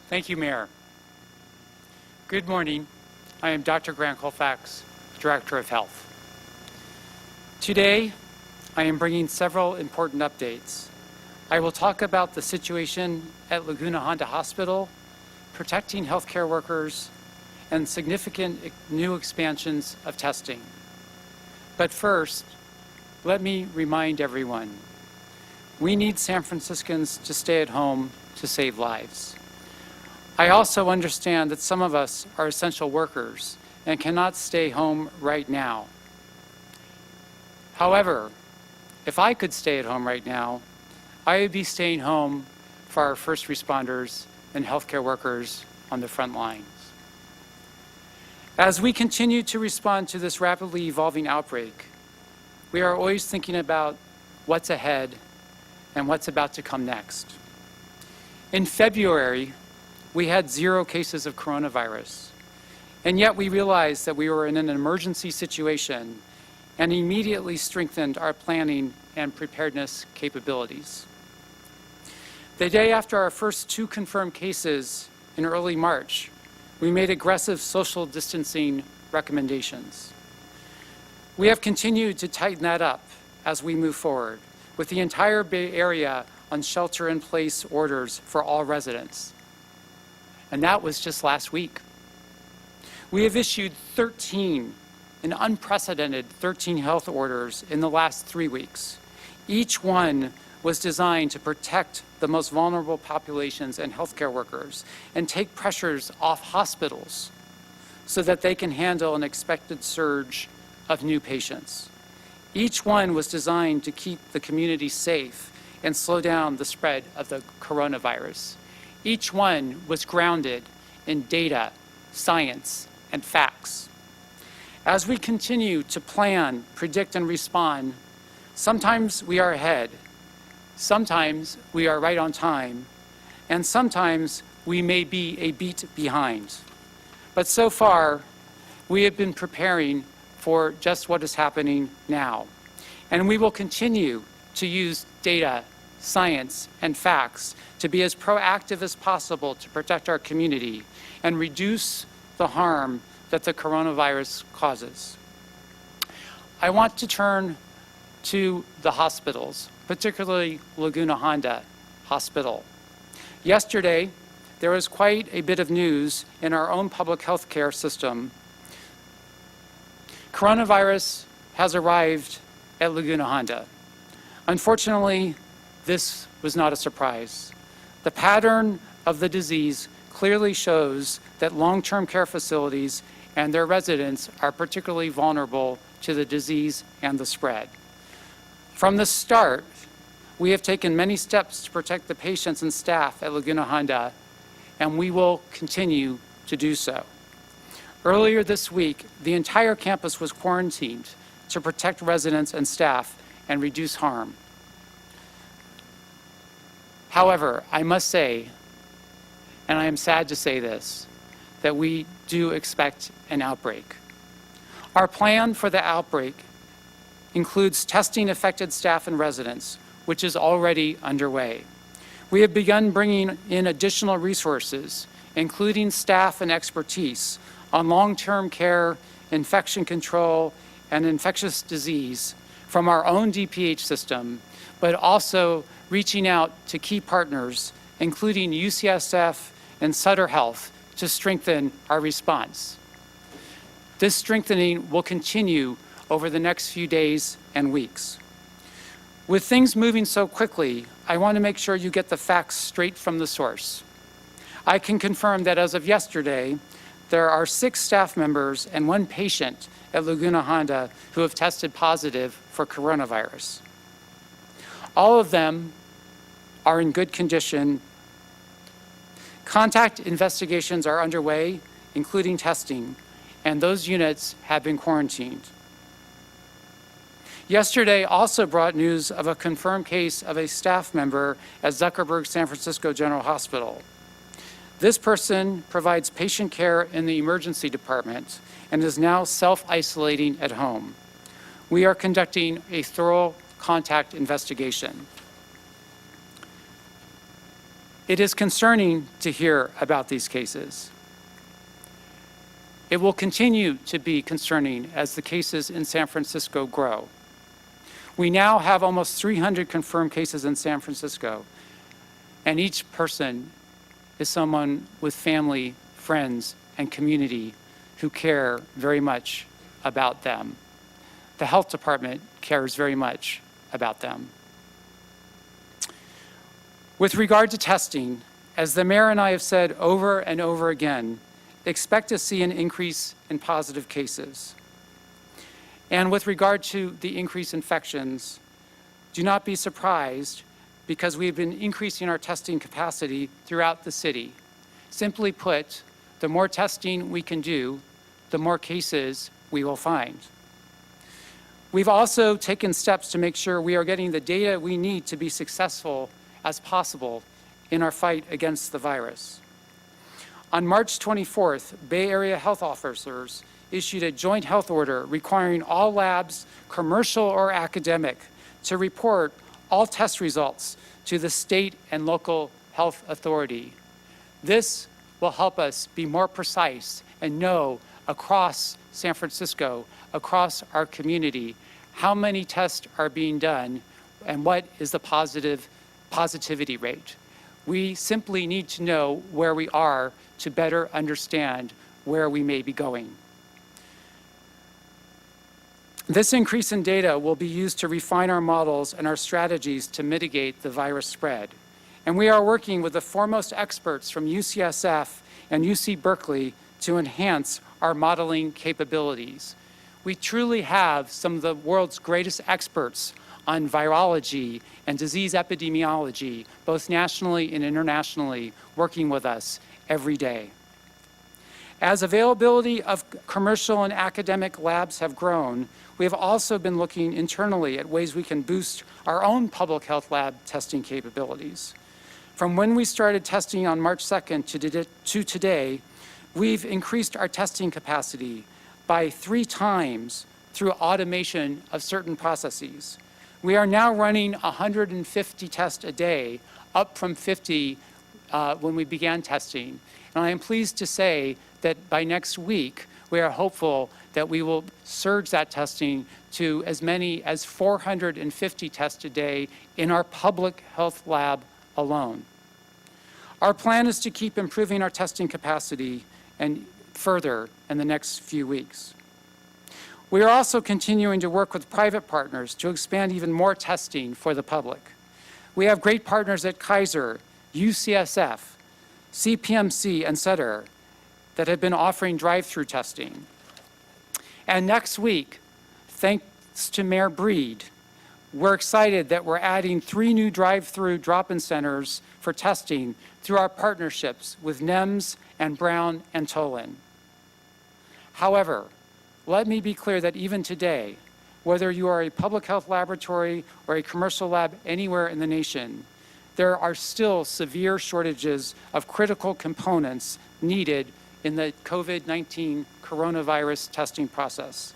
Thank you, Mayor. Good morning. I am Dr. Grant Colfax, Director of Health. Today, I am bringing several important updates. I will talk about the situation at Laguna Honda Hospital, protecting healthcare workers, and significant new expansions of testing. But first, let me remind everyone, we need San Franciscans to stay at home to save lives. I also understand that some of us are essential workers and cannot stay home right now. However, if I could stay at home right now, I would be staying home for our first responders and healthcare workers on the front lines. As we continue to respond to this rapidly evolving outbreak, we are always thinking about what's ahead and what's about to come next. In February, we had 0 cases of coronavirus, and yet we realized that we were in an emergency situation and immediately strengthened our planning and preparedness capabilities. The day after our first 2 confirmed cases in early March, we made aggressive social distancing recommendations. We have continued to tighten that up as we move forward, with the entire Bay Area on shelter-in-place orders for all residents. And that was just last week. We have issued an unprecedented 13 health orders in the last 3 weeks. Each one was designed to protect the most vulnerable populations and healthcare workers and take pressures off hospitals so that they can handle an expected surge of new patients. Each one was designed to keep the community safe and slow down the spread of the coronavirus. Each one was grounded in data, science, and facts. As we continue to plan, predict, and respond, sometimes we are ahead, sometimes we are right on time, and sometimes we may be a beat behind. But so far, we have been preparing for just what is happening now. And we will continue to use data, science, and facts to be as proactive as possible to protect our community and reduce the harm that the coronavirus causes. I want to turn to the hospitals, particularly Laguna Honda Hospital. Yesterday, there was quite a bit of news in our own public health care system. Coronavirus has arrived at Laguna Honda. Unfortunately, this was not a surprise. The pattern of the disease clearly shows that long-term care facilities and their residents are particularly vulnerable to the disease and the spread. From the start, we have taken many steps to protect the patients and staff at Laguna Honda, and we will continue to do so. Earlier this week, the entire campus was quarantined to protect residents and staff and reduce harm. However, I must say, and I am sad to say this, that we do expect an outbreak. Our plan for the outbreak includes testing affected staff and residents, which is already underway. We have begun bringing in additional resources, including staff and expertise on long-term care, infection control, and infectious disease from our own DPH system, but also reaching out to key partners, including UCSF and Sutter Health, to strengthen our response. This strengthening will continue over the next few days and weeks. With things moving so quickly, I want to make sure you get the facts straight from the source. I can confirm that as of yesterday, there are 6 staff members and 1 patient at Laguna Honda who have tested positive for coronavirus. All of them are in good condition. Contact investigations are underway, including testing, and those units have been quarantined. Yesterday also brought news of a confirmed case of a staff member at Zuckerberg San Francisco General Hospital. This person provides patient care in the emergency department and is now self-isolating at home. We are conducting a thorough contact investigation. It is concerning to hear about these cases. It will continue to be concerning as the cases in San Francisco grow. We now have almost 300 confirmed cases in San Francisco, and each person is someone with family, friends, and community who care very much about them. The health department cares very much about them. With regard to testing, as the mayor and I have said over and over again, expect to see an increase in positive cases. And with regard to the increased infections, do not be surprised because we've been increasing our testing capacity throughout the city. Simply put, the more testing we can do, the more cases we will find. We've also taken steps to make sure we are getting the data we need to be successful as possible in our fight against the virus. On March 24th, Bay Area health officers issued a joint health order requiring all labs, commercial or academic, to report all test results to the state and local health authority. This will help us be more precise and know across San Francisco, across our community, how many tests are being done and what is the positivity rate. We simply need to know where we are to better understand where we may be going. This increase in data will be used to refine our models and our strategies to mitigate the virus spread. And we are working with the foremost experts from UCSF and UC Berkeley to enhance our modeling capabilities. We truly have some of the world's greatest experts on virology and disease epidemiology, both nationally and internationally, working with us every day. As availability of commercial and academic labs have grown, we have also been looking internally at ways we can boost our own public health lab testing capabilities. From when we started testing on March 2nd to today, we've increased our testing capacity by 3 times through automation of certain processes. We are now running 150 tests a day, up from 50 when we began testing. And I am pleased to say that by next week, we are hopeful that we will surge that testing to as many as 450 tests a day in our public health lab alone. Our plan is to keep improving our testing capacity and further in the next few weeks. We are also continuing to work with private partners to expand even more testing for the public. We have great partners at Kaiser, UCSF, CPMC, and Sutter that have been offering drive-through testing. And next week, thanks to Mayor Breed, we're excited that we're adding 3 new drive-through drop-in centers for testing through our partnerships with NEMS and Brown and Tolan. However, let me be clear that even today, whether you are a public health laboratory or a commercial lab anywhere in the nation, there are still severe shortages of critical components needed in the COVID-19 coronavirus testing process.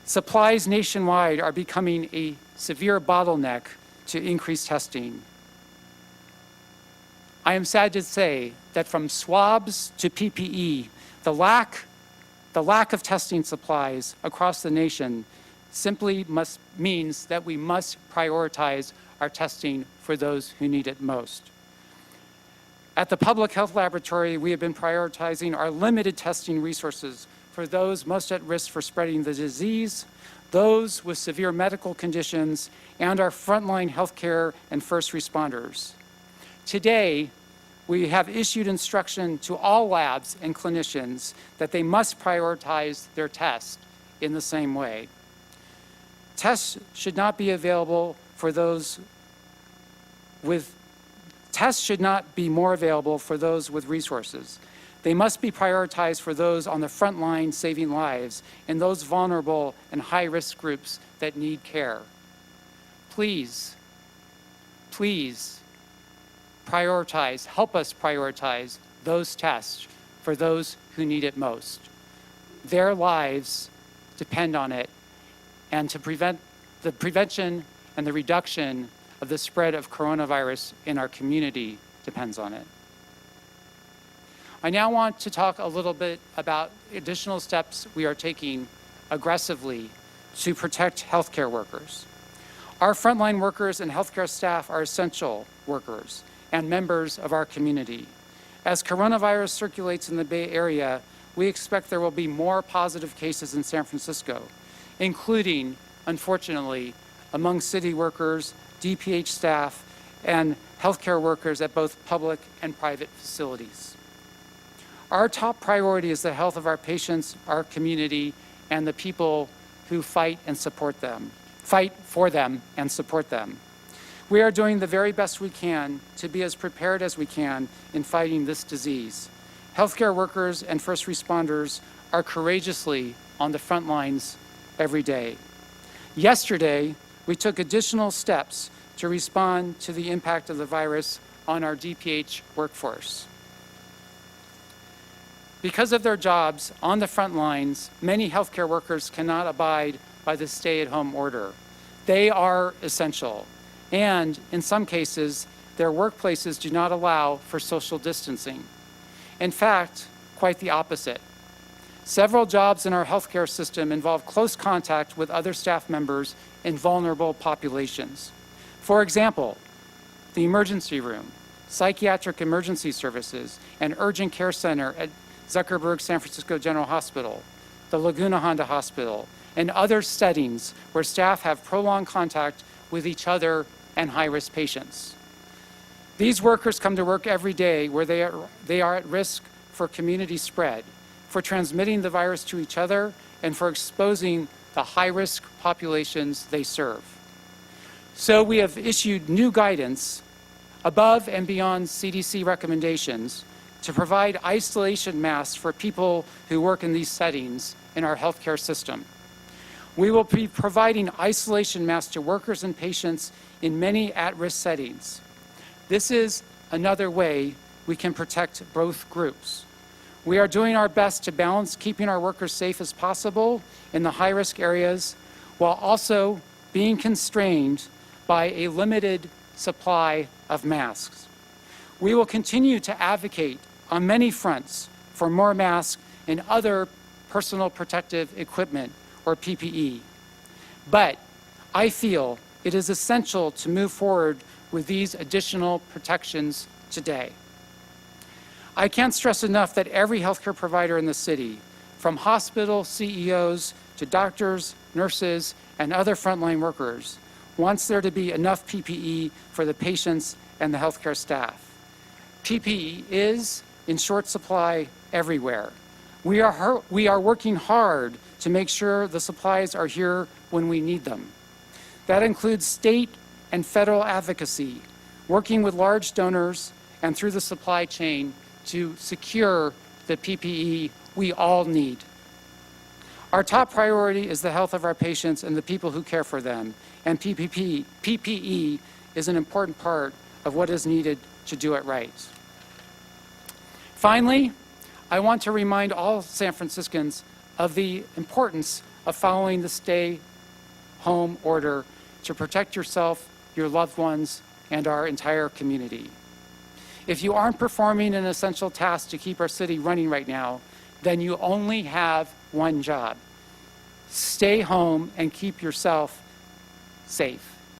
Supplies nationwide are becoming a severe bottleneck to increase testing. I am sad to say that from swabs to PPE, the lack of testing supplies across the nation simply means that we must prioritize our testing for those who need it most. At the Public Health Laboratory, we have been prioritizing our limited testing resources for those most at risk for spreading the disease, those with severe medical conditions, and our frontline healthcare and first responders. Today, we have issued instruction to all labs and clinicians that they must prioritize their tests in the same way. Tests should not be available for those with Tests should not be more available for those with resources. They must be prioritized for those on the front line saving lives and those vulnerable and high-risk groups that need care. Please, please prioritize, help us prioritize those tests for those who need it most. Their lives depend on it, and to prevent the prevention and the reduction of the spread of coronavirus in our community depends on it. I now want to talk a little bit about additional steps we are taking aggressively to protect healthcare workers. Our frontline workers and healthcare staff are essential workers and members of our community. As coronavirus circulates in the Bay Area, we expect there will be more positive cases in San Francisco, including, unfortunately, among city workers, DPH staff, and healthcare workers at both public and private facilities. Our top priority is the health of our patients, our community, and the people who fight for them and support them. We are doing the very best we can to be as prepared as we can in fighting this disease. Healthcare workers and first responders are courageously on the front lines every day. Yesterday, we took additional steps to respond to the impact of the virus on our DPH workforce. Because of their jobs on the front lines, many healthcare workers cannot abide by the stay-at-home order. They are essential, and in some cases, their workplaces do not allow for social distancing. In fact, quite the opposite. Several jobs in our healthcare system involve close contact with other staff members in vulnerable populations. For example, the emergency room, psychiatric emergency services, and urgent care center at Zuckerberg San Francisco General Hospital, the Laguna Honda Hospital, and other settings where staff have prolonged contact with each other and high-risk patients. These workers come to work every day where they are at risk for community spread, for transmitting the virus to each other, and for exposing the high-risk populations they serve. So we have issued new guidance above and beyond CDC recommendations to provide isolation masks for people who work in these settings in our healthcare system. We will be providing isolation masks to workers and patients in many at-risk settings. This is another way we can protect both groups. We are doing our best to balance keeping our workers safe as possible in the high-risk areas while also being constrained by a limited supply of masks. We will continue to advocate on many fronts for more masks and other personal protective equipment, or PPE. But I feel it is essential to move forward with these additional protections today. I can't stress enough that every healthcare provider in the city, from hospital CEOs to doctors, nurses, and other frontline workers, wants there to be enough PPE for the patients and the healthcare staff. PPE is in short supply everywhere. We are working hard to make sure the supplies are here when we need them. That includes state and federal advocacy, working with large donors and through the supply chain to secure the PPE we all need. Our top priority is the health of our patients and the people who care for them, and PPE is an important part of what is needed to do it right. Finally, I want to remind all San Franciscans of the importance of following the stay-home order to protect yourself, your loved ones, and our entire community. If you aren't performing an essential task to keep our city running right now, then you only have one job. Stay home and keep yourself safe.